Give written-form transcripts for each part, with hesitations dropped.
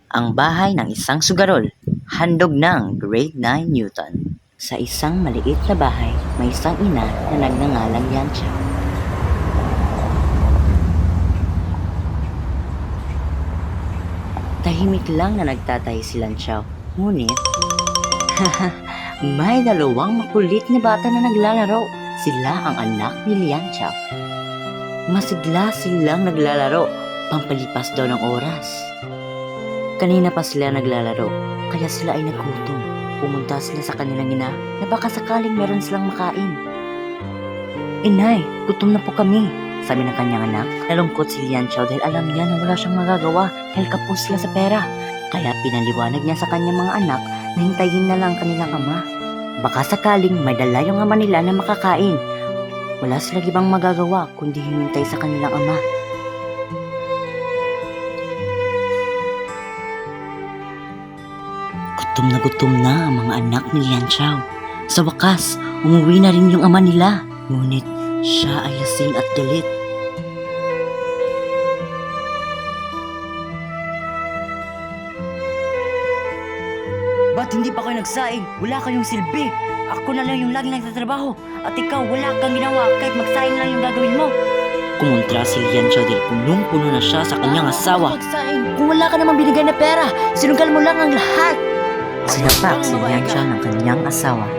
Ang bahay ng isang sugarol, handog ng grade 9 Newton. Sa isang maliit na bahay, may isang ina na nagngangalang Yancha. Tahimik lang na nagtatahi si Lanchaw. Ngunit, may dalawang makulit na bata na naglalaro. Sila ang anak ni Lianchao. Masigla silang naglalaro, pampalipas daw ng oras. Kanina pa sila naglalaro, kaya sila ay nagutom. Pumunta sila sa kanilang ina na baka sakaling meron silang makain. Inay, gutom na po kami, sabi ng kanyang anak. Nalungkot si Lianchao dahil alam niya na wala siyang magagawa dahil kapos sila sa pera. Kaya pinaliwanag niya sa kanyang mga anak na hintayin na lang kanilang ama. Baka sakaling may dala yung ama nila na makakain. Wala silang ibang magagawa kundi humintay sa kanilang ama. Gutom na ang mga anak ni Lianchao. Sa wakas, umuwi na rin yung ama nila. Ngunit siya ay lasing at galit. Ba't hindi pa kayo nagsaing? Wala kayong silbi. Ako na lang yung laging nagtatrabaho. At ikaw wala kang ginawa kahit magsaing lang yung gagawin mo. Kumontra si Lianchao dahil punong-puno na siya sa kanyang asawa. Kung wala ka namang binigay na pera, sinugal mo lang ang lahat. Sinapak si Lianchao ng kanyang asawa.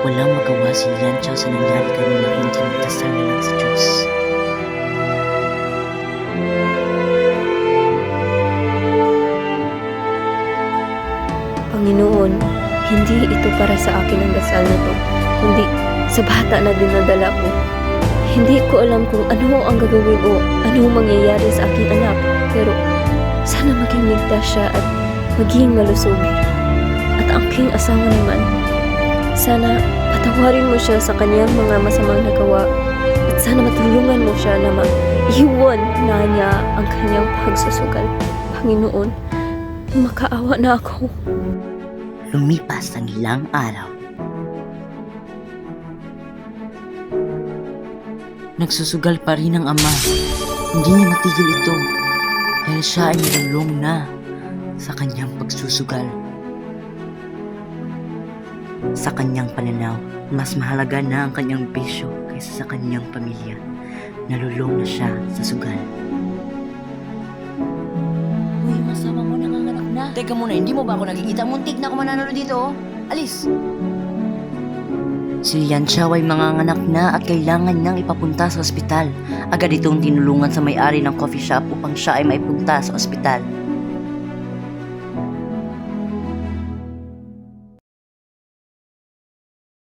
Walang magawa si Lianchao sa nangyari kanina kundi magdasal na lang sa Diyos. Panginoon, hindi ito para sa akin ang dasal na to, kundi sa bata na dinadala ko. Hindi ko alam kung ano ang gagawin o ano ang mangyayari sa aking anak, pero sana maging ligtas siya at maging malusog. At ang aking asawa naman, sana patawarin mo siya sa kanyang mga masamang nagawa at sana matulungan mo siya na maiwan na niya ang kanyang pagsusugal. Panginoon, makaawa na ako. Lumipas ang ilang araw. Nagsusugal pa rin ang ama. Hindi niya matigil ito dahil siya ay nalulong na sa kanyang pagsusugal. Sa kanyang pananaw, mas mahalaga na ang kanyang bisyo kaysa sa kanyang pamilya. Nalulong na siya sa sugal. Uy, masama mo nanganganak na. Teka muna, hindi mo ba ako nakikita? Muntik na ako mananalo dito, oh. Alis! Si Lianchao ay manganganak na at kailangan niyang ipapunta sa ospital. Agad itong tinulungan sa may-ari ng coffee shop upang siya ay maipunta sa ospital.